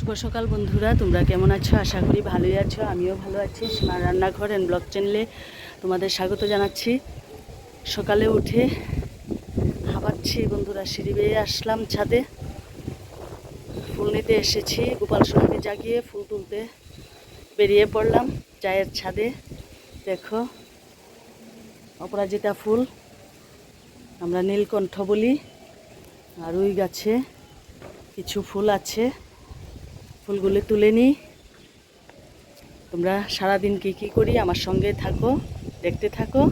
শুভ সকাল বন্ধুরা, তোমরা কেমন আছো? আশা করি ভালোই আছো। আমিও ভালো আছি। সীমার রান্নাঘর অ্যান্ড ব্লগ চ্যানেলে তোমাদের স্বাগত জানাচ্ছি। সকালে উঠে হাঁপাচ্ছি বন্ধুরা, সিঁড়ি বেয়ে আসলাম ছাদে। ফুল নিতে এসেছি, গোপাল সোনাকে জাগিয়ে ফুল তুলতে বেরিয়ে পড়লাম চায়ের ছাদে। দেখো, অপরাজিতা ফুল, আমরা নীলকণ্ঠ বলি। আর ওই গাছে কিছু ফুল আছে, ফুলগুলো তুলে নিই। তোমরা সারাদিন কি করি আমার সঙ্গে থাকো, দেখতে থাকো।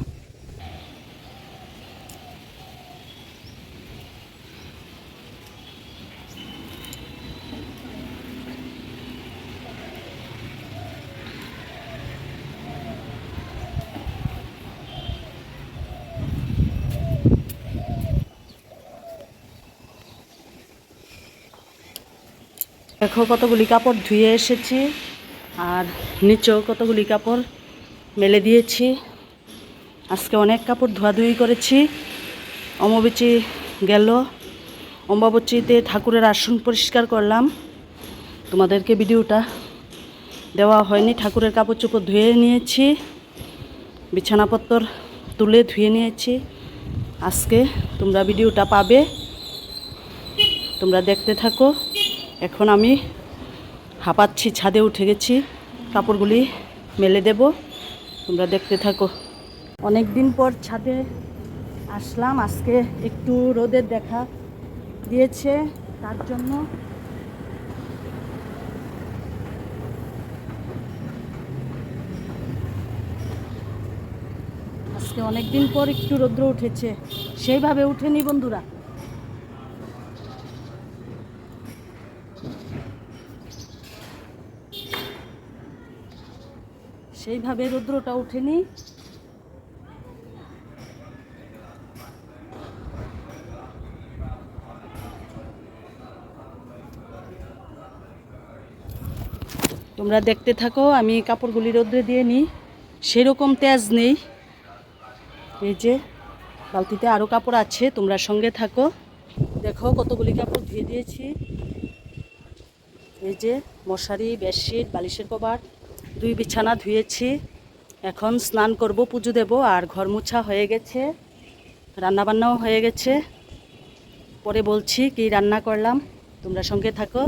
দেখো, কতগুলি কাপড় ধুয়ে এসেছি আর নিচেও কতগুলি কাপড় মেলে দিয়েছি। আজকে অনেক কাপড় ধোয়াধুয়ি করেছি। অমাবস্যা গেল, অমাবস্যাতে ঠাকুরের আসন পরিষ্কার করলাম। তোমাদেরকে ভিডিওটা দেওয়া হয়নি। ঠাকুরের কাপড় চোপড় ধুয়ে নিয়েছি, বিছানাপত্র তুলে ধুয়ে নিয়েছি। আজকে তোমরা ভিডিওটা পাবে, তোমরা দেখতে থাকো। এখন আমি হাঁপাচ্ছি, ছাদে উঠে গেছি, কাপড়গুলি মেলে দেব, তোমরা দেখতে থাকো। অনেক দিন পর ছাদে আসলাম। আজকে একটু রোদের দেখা দিয়েছে, তার জন্য আজকে অনেক দিন পর একটু রৌদ্র উঠেছে, সেইভাবে উঠেনি বন্ধুরা। সেইভাবে রৌদ্রটা উঠেনি। তোমরা দেখতে থাকো, আমি কাপড়গুলি রোদ্রে দিয়ে নিই। সেরকম তেজ নেই। এই যে বালতিতে আরও কাপড় আছে, তোমরা সঙ্গে থাকো। দেখো, কতগুলি কাপড় ধুয়ে দিয়েছি। এই যে মশারি, বেডশিট, বালিশের কভার, 2 বিছানা ধুয়েছি। এখন স্নান করব, পুজো দেব। আর ঘর মোছা হয়ে গেছে, রান্নাবান্নাও হয়ে গেছে। পরে বলছি কি রান্না করলাম, তোমরা সঙ্গে থাকো,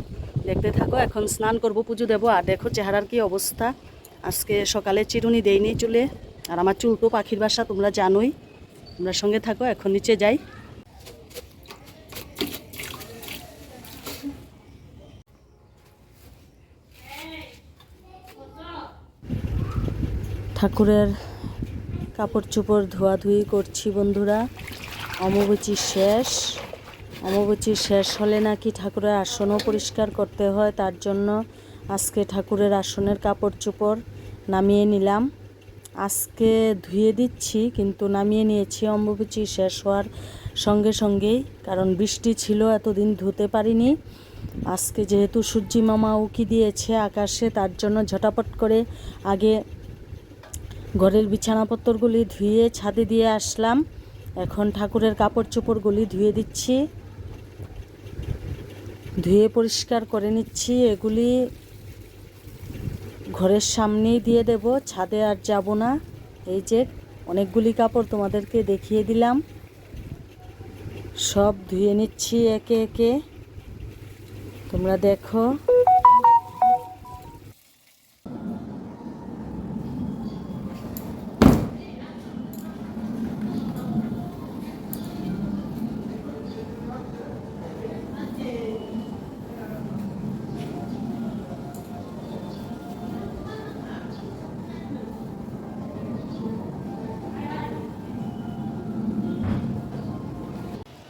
দেখতে থাকো। এখন স্নান করব, পুজো দেব। আর দেখো চেহারার কি অবস্থা। আজকে সকালে চিরুনি দেইনি চুলে, আর আমার চুল তো পাখির বাসা, তোমরা জানোই। তোমরা সঙ্গে থাকো, এখন নিচে যাই। ঠাকুরের কাপড় চোপড় ধোয়াধুয়ি করছি বন্ধুরা। অমাবস্যা শেষ, অমাবস্যা শেষ হলে নাকি ঠাকুরের আসনও পরিষ্কার করতে হয়। তার জন্য আজকে ঠাকুরের আসনের কাপড় চোপড় নামিয়ে নিলাম। আজকে ধুয়ে দিচ্ছি, কিন্তু নামিয়ে নিয়েছি অমাবস্যা শেষ হওয়ার সঙ্গে সঙ্গেই, কারণ বৃষ্টি ছিল, এতদিন ধুতে পারিনি। আজকে যেহেতু সূর্যি মামা উকি দিয়েছে আকাশে, তার জন্য ঝটাপট করে আগে ঘরের বিছানাপত্রগুলি ধুয়ে ছাদে দিয়ে আসলাম। এখন ঠাকুরের কাপড় চোপড়গুলি ধুয়ে দিচ্ছি, ধুয়ে পরিষ্কার করে নিচ্ছি। এগুলি ঘরের সামনেই দিয়ে দেব, ছাদে আর যাব না। এই যে অনেকগুলি কাপড় তোমাদেরকে দেখিয়ে দিলাম, সব ধুয়ে নিচ্ছি একে একে, তোমরা দেখো।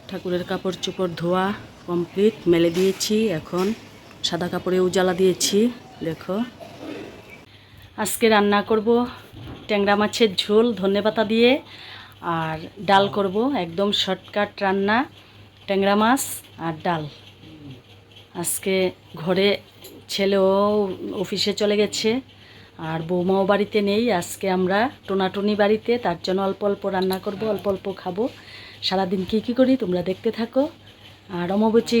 ঠাকুরের কাপড় চোপড় ধোয়া কমপ্লিট, মেলে দিয়েছি। এখন সাদা কাপড়ে উজালা দিয়েছি। দেখো, আজকে রান্না করব ট্যাংরা মাছের ঝোল ধনেপাতা দিয়ে, আর ডাল করব। একদম শর্টকাট রান্না, ট্যাংরা মাছ আর ডাল। আজকে ঘরে ছেলেও অফিসে চলে গেছে, আর বৌমাও বাড়িতে নেই। আজকে আমরা টোনাটুনি বাড়িতে, তার জন্য অল্প অল্প রান্না করব, অল্প অল্প খাবো। সারাদিন কি করি তোমরা দেখতে থাকো। আর অমাবচী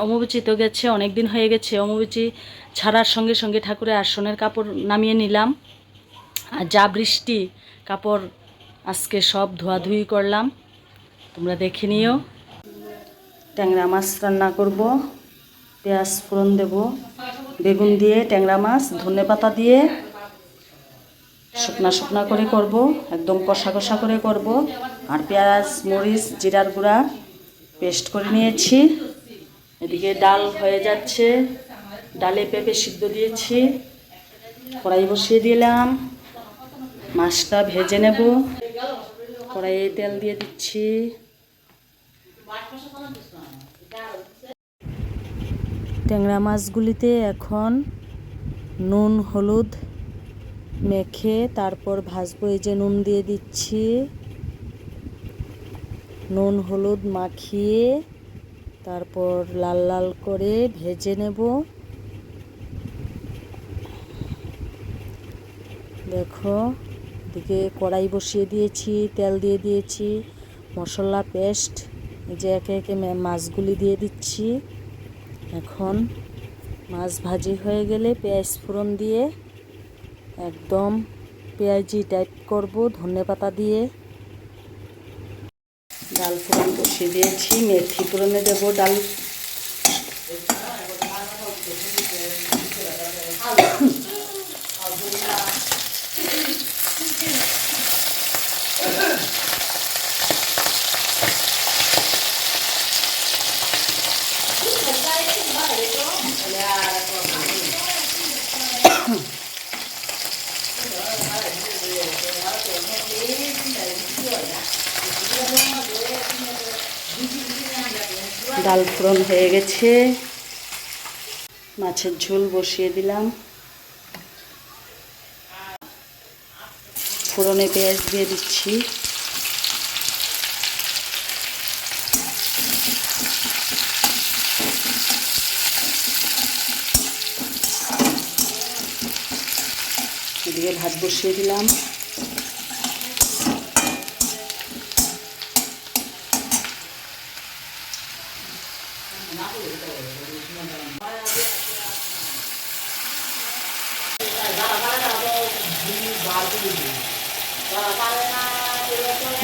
অমাবচী তো গেছে, অনেক দিন হয়ে গেছে। অমাবচী ছাড়ার সঙ্গে সঙ্গে ঠাকুরের আসনের কাপড় নামিয়ে নিলাম। আর যা বৃষ্টি, কাপড় আজকে সব ধোয়াধুয়ি করলাম, তোমরা দেখে নিও। ট্যাংরা মাছ রান্না করব, পেঁয়াজ ফোড়ন দেব, বেগুন দিয়ে ট্যাংরা মাছ ধনেপাতা দিয়ে শুকনা শুকনা করে করব, একদম কষা কষা করে করব। আর পেঁয়াজ মরিচ জিরার গুঁড়া পেস্ট করে নিয়েছি। এদিকে ডাল হয়ে যাচ্ছে, ডালে পেঁপে সিদ্ধ দিয়েছি, কড়াই বসিয়ে দিলাম, মাছটা ভেজে নেব। কড়াইয়ে তেল দিয়ে দিচ্ছি। ট্যাংরা মাছগুলিতে এখন নুন হলুদ মেখে তারপর ভাজবো। এই যে নুন দিয়ে দিচ্ছি, নুন হলুদ মাখিয়ে তারপর লাল লাল করে ভেজে নেব। দেখো, এদিকে কড়াই বসিয়ে দিয়েছি, তেল দিয়ে দিয়েছি, মশলা পেস্ট, এই যে একে একে মাছগুলি দিয়ে দিচ্ছি। এখন মাছ ভাজি হয়ে গেলে পেঁয়াজ ফোড়ন দিয়ে একদম পেঁয়াজি টাইপ করব, ধনেপাতা দিয়ে। ডাল ফোড়ন বসিয়ে দিয়েছি, মেথি ফোড়নে দেব ডাল। ডাল ফোড়ন হয়ে গেছে, মাছের ঝোল বসিয়ে দিলাম। ফোড়নে পেঁয়াজ দিয়ে দিচ্ছি। এদিকে ভাত বসিয়ে দিলাম।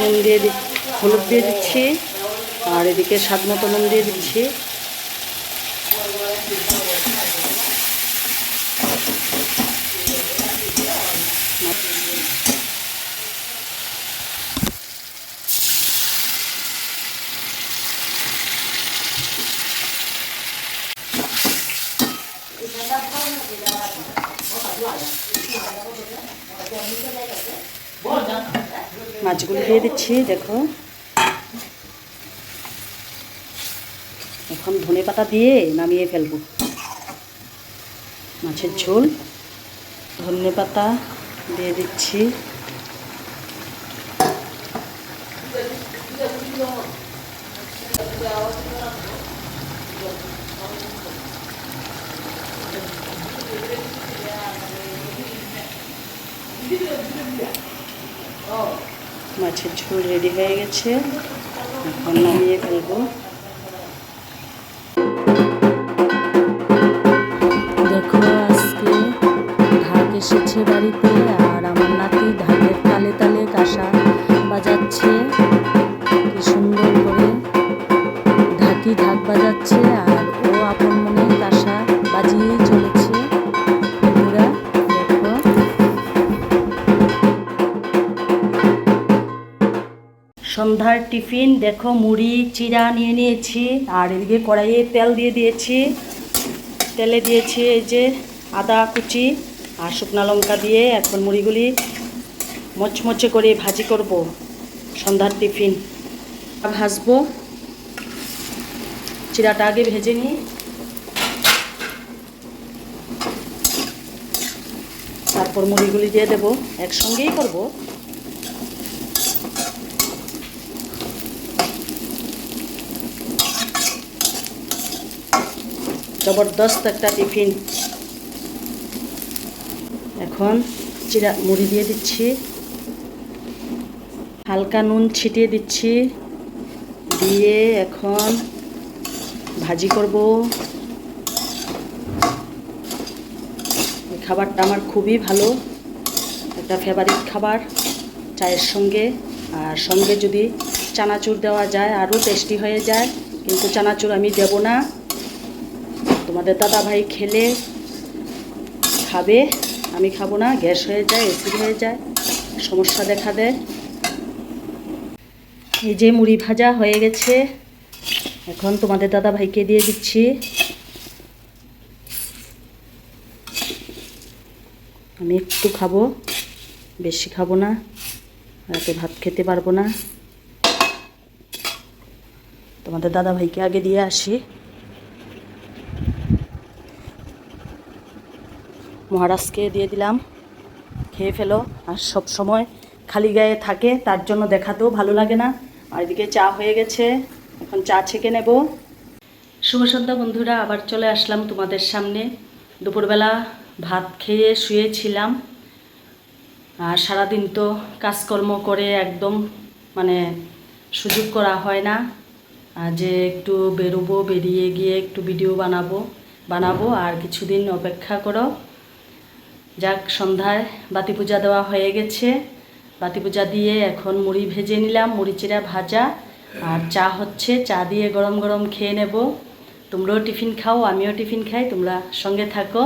নুন দিয়ে হলুদ দিয়ে দিচ্ছি, আর এদিকে স্বাদ মতো নুন দিয়ে দিচ্ছি। মাছগুলো দিয়ে দিচ্ছি। দেখো, এখন ধনেপাতা দিয়ে নামিয়ে ফেলবো। মাছের ঝোল, ধনেপাতা দিয়ে দিচ্ছি। মাছের ঝোল রেডি হয়ে গেছে, এখন নামিয়ে ফেলবো। দেখো, আজকে ঢাক এসেছে বাড়িতে, আর আমার নাতি ঢাকের তালে তালে কাঁসা বাজাচ্ছে। কি সুন্দর করে ঢাক বাজাচ্ছে, আর ও আপন মনে কাঁসা বাজিয়েই চলেছে। বন্ধুরা দেখো, সন্ধ্যার টিফিন দেখো, মুড়ি চিড়া নিয়ে নিয়েছি, আর এদিকে কড়াইয়ে তেল দিয়ে দিয়েছি। তেলে দিয়েছি এই যে আদা কুচি আর শুকনো লঙ্কা দিয়ে। এখন মুড়িগুলি মচমচে করে ভাজি করব, সন্ধ্যার টিফিন ভাজবো। চিড়াটা আগে ভেজে নিই, তারপর মুড়িগুলি দিয়ে দেব, একসঙ্গেই করব। জবরদস্ত একটা টিফিন। এখন চিড়া মুড়ি দিয়ে দিচ্ছি, হালকা নুন ছিটিয়ে দিচ্ছি, দিয়ে এখন ভাজি করব। এই খাবারটা আমার খুবই ভালো, একটা ফেভারিট খাবার চায়ের সঙ্গে। আর সঙ্গে যদি চানাচুর দেওয়া যায় আরও টেস্টি হয়ে যায়, কিন্তু চানাচুর আমি দেব না। তোমাদের দাদা ভাই খেলে খাবে, আমি খাবো না, গ্যাস হয়ে যায়, অ্যাসিড হয়ে যায়, সমস্যা দেখা দেয়। এই যে মুড়ি ভাজা হয়ে গেছে, এখন তোমাদের দাদা ভাইকে দিয়ে দিচ্ছি। আমি একটু খাবো, বেশি খাবো না, রাতে ভাত খেতে পারবো না। তোমাদের দাদা ভাইকে আগে দিয়ে আসি। মহারাজকে দিয়ে দিলাম, খেয়ে ফেলো। আর সব সময় খালি গায়ে থাকে, তার জন্য দেখাতেও ভালো লাগে না। আর এদিকে চা হয়ে গেছে, এখন চা ছেঁকে নেব। শুভ সন্ধ্যা বন্ধুরা, আবার চলে আসলাম তোমাদের সামনে। দুপুরবেলা ভাত খেয়ে শুয়েছিলাম। আর সারাদিন তো কাজকর্ম করে একদম মানে সুযোগ করা হয় না। আর যে একটু বেরোবো, বেরিয়ে গিয়ে একটু ভিডিও বানাবো আর কিছুদিন অপেক্ষা করো। যাক, সন্ধ্যায় বাতি পূজা দেওয়া হয়ে গেছে। বাতি পূজা দিয়ে এখন মুড়ি ভেজে নিলাম, মুড়ি চিরা ভাজা। আর চা হচ্ছে, চা দিয়ে গরম গরম খেয়ে নেব। তোমরাও টিফিন খাও, আমিও টিফিন খাই, তোমরা সঙ্গে থাকো।